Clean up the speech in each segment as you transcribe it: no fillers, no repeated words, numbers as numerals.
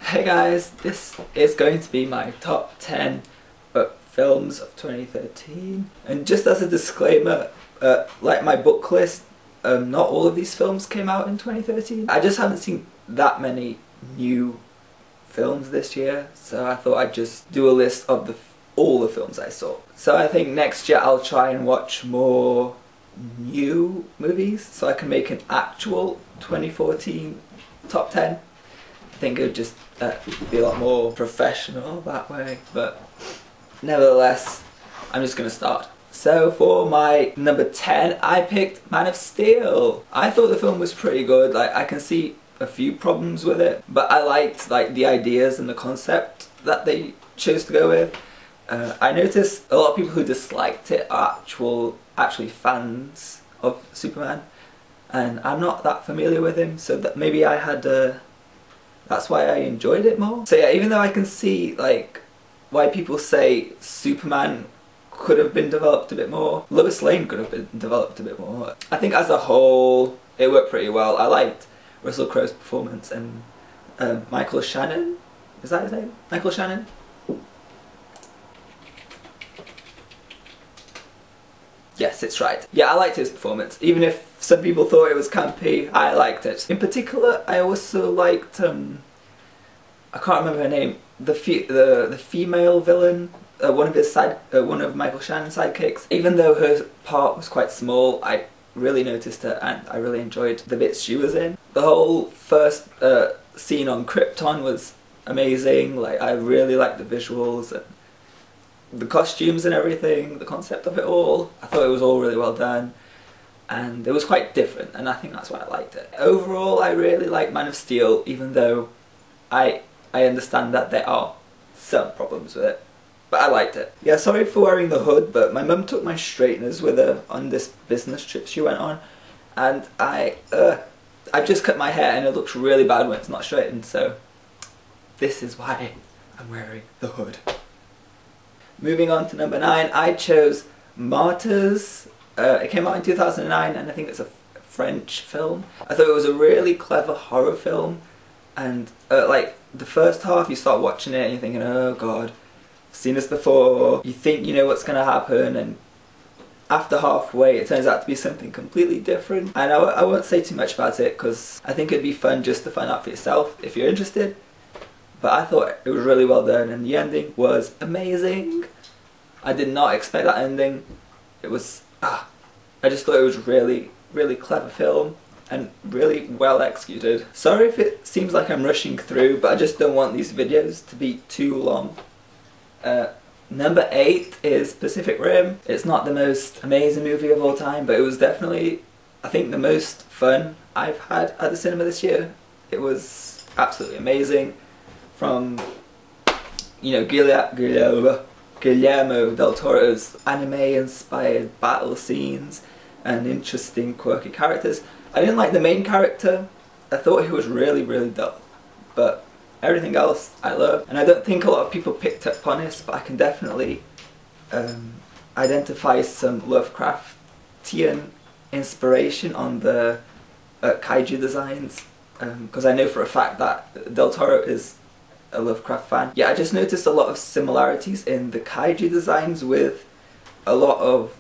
Hey guys, this is going to be my top 10 films of 2013. And just as a disclaimer, like my book list, not all of these films came out in 2013. I just haven't seen that many new films this year, so I thought I'd just do a list of all the films I saw. So I think next year I'll try and watch more new movies so I can make an actual 2014 top 10. I think it would just be a lot more professional that way, but nevertheless, I'm just going to start. So for my number 10, I picked Man of Steel. I thought the film was pretty good. Like, I can see a few problems with it, but I liked the ideas and the concept that they chose to go with. I noticed a lot of people who disliked it are actually fans of Superman, and I'm not that familiar with him, so that maybe I had that's why I enjoyed it more. So yeah, even though I can see why people say Superman could have been developed a bit more, Lois Lane could have been developed a bit more, I think as a whole it worked pretty well. I liked Russell Crowe's performance, and Michael Shannon, is that his name? Michael Shannon? Yes, it's right. Yeah, I liked his performance. Even if some people thought it was campy, I liked it. In particular, I also liked, I can't remember her name, the female villain, one of Michael Shannon's sidekicks. Even though her part was quite small, I really noticed her and I really enjoyed the bits she was in. The whole first scene on Krypton was amazing. I really liked the visuals and the costumes and everything, the concept of it all. I thought it was all really well done, and it was quite different, and I think that's why I liked it. Overall, I really like Man of Steel, even though I understand that there are some problems with it, but I liked it. Yeah, sorry for wearing the hood, but my mum took my straighteners with her on this business trip she went on, and I just cut my hair and it looks really bad when it's not straightened, so this is why I'm wearing the hood. Moving on to number 9, I chose Martyrs. It came out in 2009, and I think it's a French film. I thought it was a really clever horror film, and the first half you start watching it and you're thinking, oh god, I've seen this before. You think you know what's going to happen, and after halfway it turns out to be something completely different. And I won't say too much about it because I think it'd be fun just to find out for yourself if you're interested. But I thought it was really well done, and the ending was amazing. I did not expect that ending. It was, I just thought it was really, really clever film and really well executed. Sorry if it seems like I'm rushing through, but I just don't want these videos to be too long. Number 8 is Pacific Rim. It's not the most amazing movie of all time, but it was definitely, I think, the most fun I've had at the cinema this year. It was absolutely amazing. From, you know, Guillermo del Toro's anime-inspired battle scenes and interesting, quirky characters. I didn't like the main character. I thought he was really, really dull. But everything else I loved. And I don't think a lot of people picked up on this, but I can definitely identify some Lovecraftian inspiration on the kaiju designs. Because I know for a fact that Del Toro is a Lovecraft fan. Yeah, I just noticed a lot of similarities in the kaiju designs with a lot of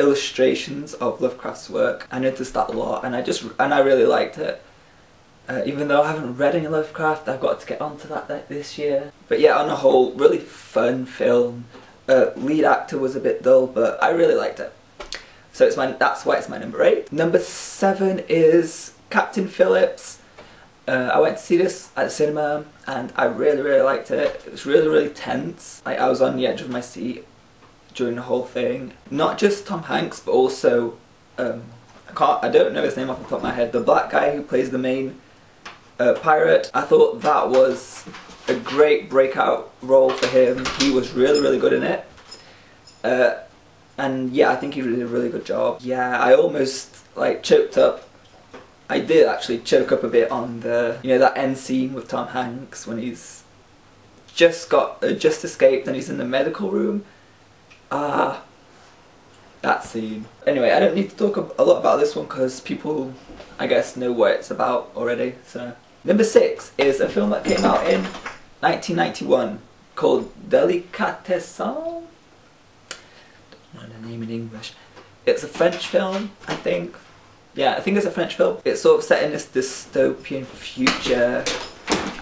illustrations of Lovecraft's work. I noticed that a lot, and I really liked it. Even though I haven't read any Lovecraft, I've got to get onto that this year. But yeah, on a whole, really fun film. Lead actor was a bit dull, but I really liked it. So that's why it's my number 8. Number 7 is Captain Phillips. I went to see this at the cinema and I really, really liked it. It was really, really tense. I was on the edge of my seat during the whole thing. Not just Tom Hanks, but also, I don't know his name off the top of my head, the black guy who plays the main pirate. I thought that was a great breakout role for him. He was really, really good in it. And yeah, I think he did a really good job. Yeah, I almost choked up. I did actually choke up a bit on the, that end scene with Tom Hanks when he's just escaped and he's in the medical room. That scene. Anyway, I don't need to talk a lot about this one because people, I guess, know what it's about already, so Number 6 is a film that came out in 1991 called Delicatessen. Don't know the name in English. It's a French film, I think. Yeah, I think it's a French film. It's sort of set in this dystopian future,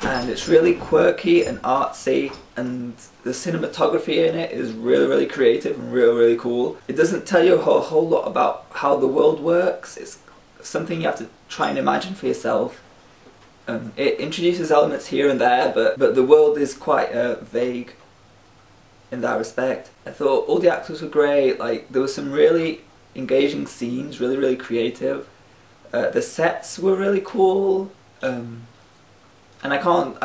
and it's really quirky and artsy, and the cinematography in it is really, really creative and really, really cool. It doesn't tell you a whole lot about how the world works. It's something you have to try and imagine for yourself. It introduces elements here and there, but the world is quite vague in that respect. I thought all the actors were great. Like, there were some really engaging scenes, really, really creative. The sets were really cool, and I can't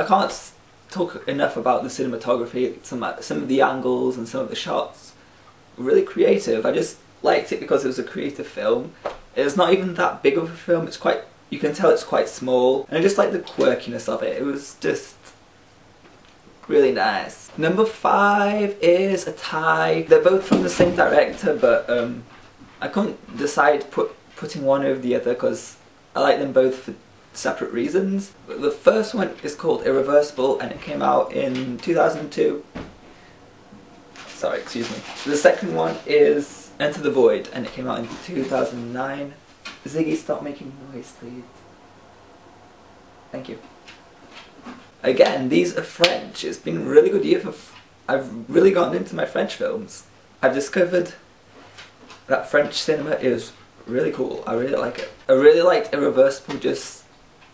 talk enough about the cinematography. Some of the angles and some of the shots were really creative. I just liked it because it was a creative film. It's not even that big of a film. It's quite, you can tell it's quite small, and I just like the quirkiness of it. It was just really nice. Number 5 is a tie. They're both from the same director, but I couldn't decide putting one over the other because I like them both for separate reasons. But the first one is called Irreversible, and it came out in 2002. Sorry, excuse me. The second one is Enter the Void, and it came out in 2009. Ziggy, stop making noise, please. Thank you. Again, these are French. It's been a really good year for... I've really gotten into my French films. I've discovered that French cinema is really cool. I really like it. I really liked Irreversible just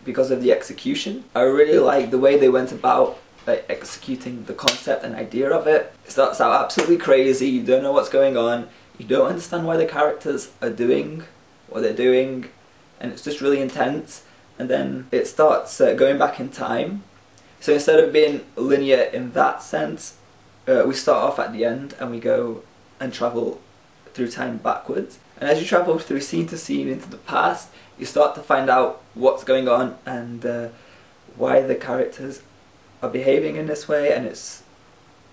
because of the execution. I really like the way they went about executing the concept and idea of it. It starts out absolutely crazy. You don't know what's going on. You don't understand why the characters are doing what they're doing, and it's just really intense. And then it starts going back in time. So instead of being linear in that sense, we start off at the end and we go and travel through time backwards. And as you travel through scene to scene into the past, you start to find out what's going on and why the characters are behaving in this way, and it's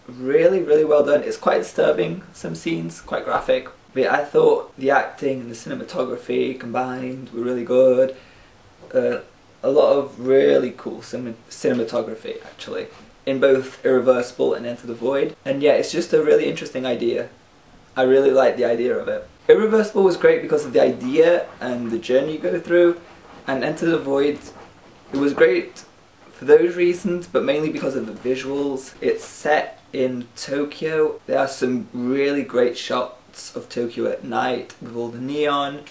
really, really well done. It's quite disturbing, some scenes, quite graphic, but I thought the acting and the cinematography combined were really good. A lot of really cool cinematography, actually, in both Irreversible and Enter the Void. And yeah, it's just a really interesting idea. I really like the idea of it. Irreversible was great because of the idea and the journey you go through, and Enter the Void, it was great for those reasons, but mainly because of the visuals. It's set in Tokyo. There are some really great shots of Tokyo at night with all the neon,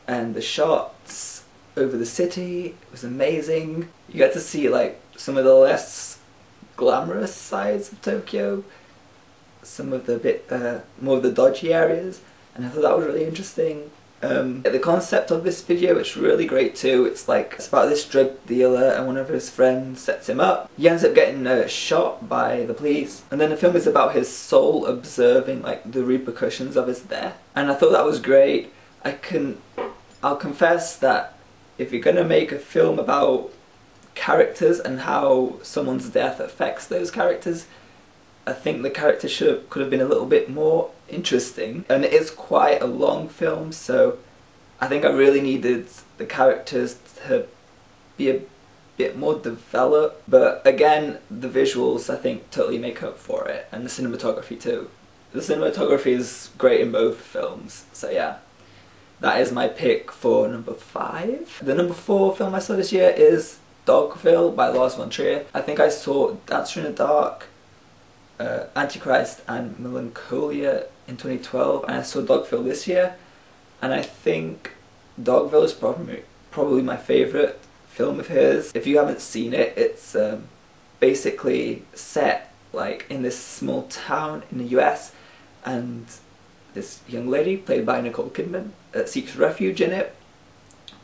and the shots over the city. It was amazing. You get to see like some of the less glamorous sides of Tokyo, some of the bit more of the dodgy areas, and I thought that was really interesting. The concept of this video, it's really great too. It's about this drug dealer and one of his friends sets him up. He ends up getting shot by the police, and then the film is about his soul observing like the repercussions of his death. And I thought that was great. I'll confess that if you're gonna make a film about characters and how someone's death affects those characters, I think the character could have been a little bit more interesting. And it is quite a long film, so I think I really needed the characters to be a bit more developed. But again, the visuals I think totally make up for it, and the cinematography too. The cinematography is great in both films, so yeah. That is my pick for number 5. The number 4 film I saw this year is Dogville by Lars von Trier. I think I saw Dancer in the Dark, Antichrist and Melancholia in 2012, and I saw Dogville this year, and I think Dogville is probably my favourite film of his. If you haven't seen it, it's basically set like in this small town in the US, and this young lady, played by Nicole Kidman, seeks refuge in it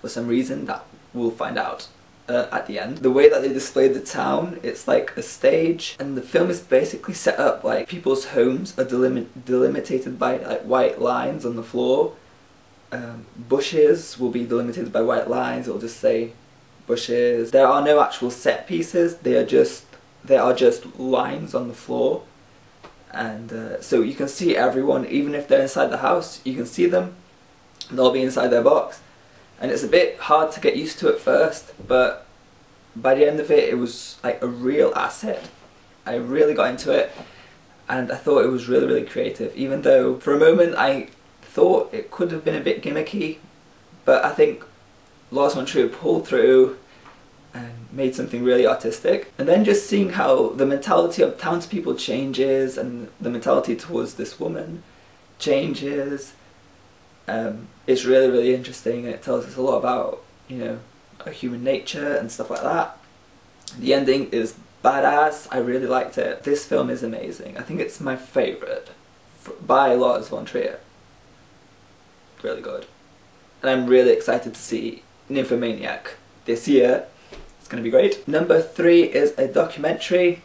for some reason that we'll find out at the end. The way that they display the town, it's like a stage, and the film is basically set up like people's homes are delimited by like white lines on the floor. Bushes will be delimited by white lines. It'll just say bushes. There are no actual set pieces. They are just lines on the floor, and so you can see everyone, even if they're inside the house. You can see them. They'll be inside their box. And it's a bit hard to get used to at first, but by the end of it, it was like a real asset. I really got into it, and I thought it was really, really creative, even though for a moment I thought it could have been a bit gimmicky, but I think Lars von Trier pulled through and made something really artistic. And then just seeing how the mentality of townspeople changes and the mentality towards this woman changes, it's really, really interesting, and it tells us a lot about, you know, our human nature and stuff like that. The ending is badass. I really liked it. This film is amazing. I think it's my favourite by Lars von Trier. Really good. And I'm really excited to see Nymphomaniac this year. It's going to be great. Number 3 is a documentary,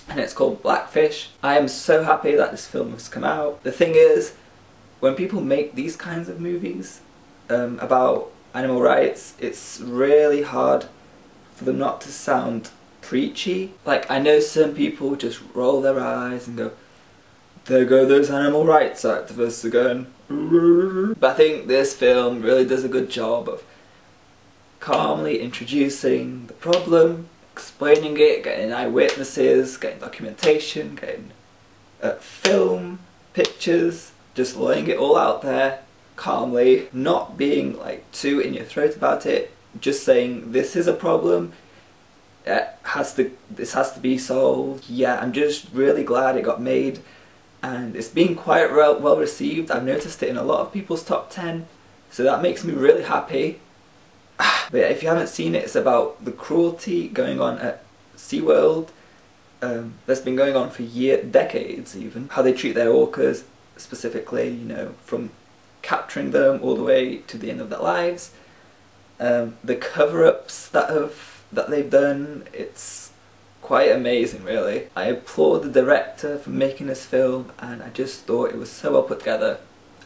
and it's called Blackfish. I am so happy that this film has come out. The thing is, when people make these kinds of movies about animal rights, it's really hard for them not to sound preachy. Like, I know some people just roll their eyes and go, there go those animal rights activists again. But I think this film really does a good job of calmly introducing the problem, explaining it, getting eyewitnesses, getting documentation, getting film, pictures, just laying it all out there calmly, not being like too in your throat about it, just saying this is a problem, this has to be solved. Yeah, I'm just really glad it got made, and it's been quite well received. I've noticed it in a lot of people's top 10, so that makes me really happy. But yeah, if you haven't seen it, it's about the cruelty going on at SeaWorld that's been going on for decades even. How they treat their orcas specifically, you know, from capturing them all the way to the end of their lives. The cover-ups that they've done, it's quite amazing really. I applaud the director for making this film, and I just thought it was so well put together,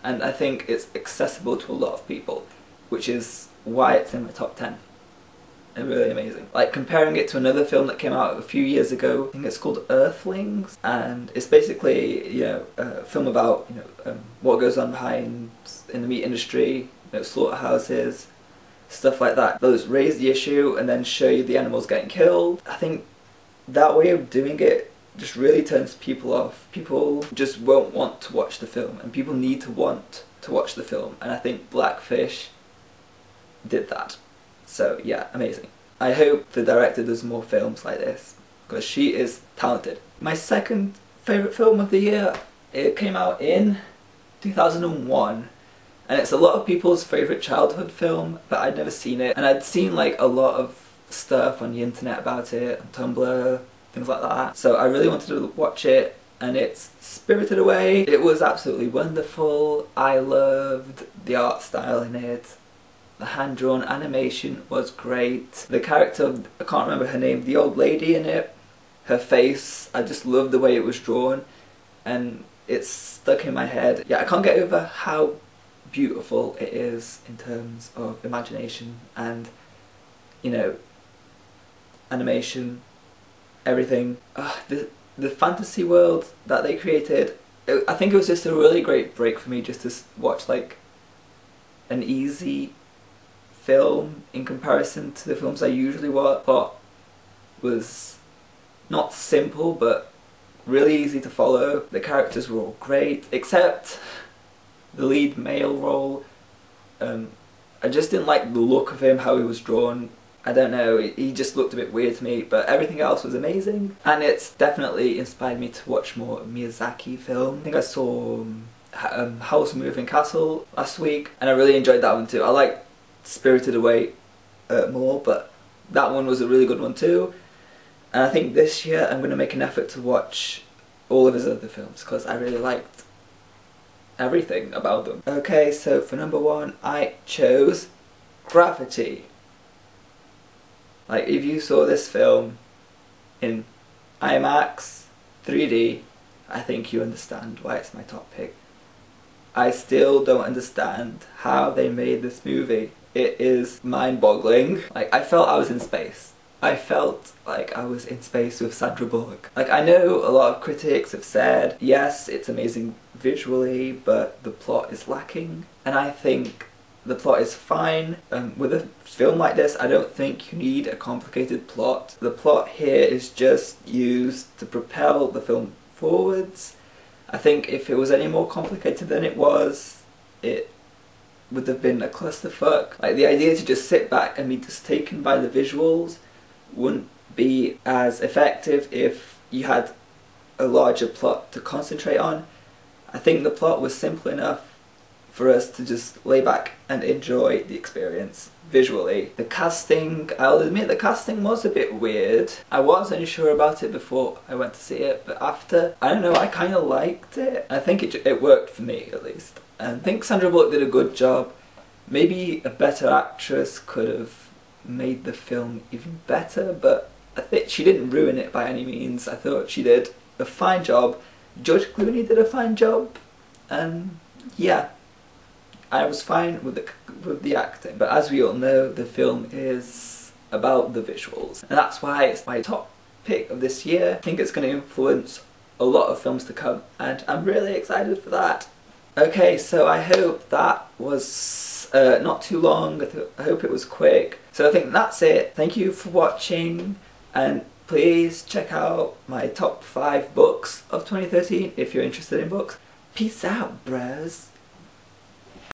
and I think it's accessible to a lot of people, which is why it's in my top 10. And really amazing. Like, comparing it to another film that came out a few years ago, I think it's called Earthlings, and it's basically, you know, a film about, you know, what goes on behind in the meat industry, you know, slaughterhouses, stuff like that. Those raise the issue and then show you the animals getting killed. I think that way of doing it just really turns people off. People just won't want to watch the film, and people need to want to watch the film, and I think Blackfish did that. So yeah, amazing. I hope the director does more films like this, because she is talented. My second favourite film of the year, it came out in 2001, and it's a lot of people's favourite childhood film, but I'd never seen it, and I'd seen like a lot of stuff on the internet about it, on Tumblr, things like that, so I really wanted to watch it, and it's Spirited Away. It was absolutely wonderful. I loved the art style in it. The hand-drawn animation was great. The character, I can't remember her name, the old lady in it, her face, I just loved the way it was drawn, and it's stuck in my head. Yeah, I can't get over how beautiful it is in terms of imagination and, you know, animation, everything. The fantasy world that they created, I think it was just a really great break for me just to watch like an easy film in comparison to the films I usually watch. But was not simple but really easy to follow. The characters were all great except the lead male role. I just didn't like the look of him, how he was drawn. I don't know, he just looked a bit weird to me, but everything else was amazing. And it's definitely inspired me to watch more Miyazaki film. I think I saw House Moving Castle last week, and I really enjoyed that one too. I liked Spirited Away more, but that one was a really good one too. And I think this year I'm going to make an effort to watch all of his other films, because I really liked everything about them. Okay, so for number 1 I chose Gravity. Like, if you saw this film in IMAX 3D, I think you understand why it's my top pick. I still don't understand how they made this movie. It is mind-boggling. Like, I felt I was in space. I felt like I was in space with Sandra Bullock. Like, I know a lot of critics have said, yes, it's amazing visually, but the plot is lacking. And I think the plot is fine. With a film like this, I don't think you need a complicated plot. The plot here is just used to propel the film forwards. I think if it was any more complicated than it was, it would have been a clusterfuck. Like, the idea to just sit back and be just taken by the visuals wouldn't be as effective if you had a larger plot to concentrate on. I think the plot was simple enough for us to just lay back and enjoy the experience visually. The casting, I'll admit the casting was a bit weird. I was unsure about it before I went to see it, but after, I don't know, I kind of liked it. I think it worked for me, at least. And I think Sandra Bullock did a good job. Maybe a better actress could have made the film even better, but I think she didn't ruin it by any means. I thought she did a fine job. George Clooney did a fine job, and yeah, I was fine with the acting. But as we all know, the film is about the visuals, and that's why it's my top pick of this year. I think it's going to influence a lot of films to come, and I'm really excited for that. Okay, so I hope that was not too long. I hope it was quick. So I think that's it. Thank you for watching, and please check out my top 5 books of 2013 if you're interested in books. Peace out, bros.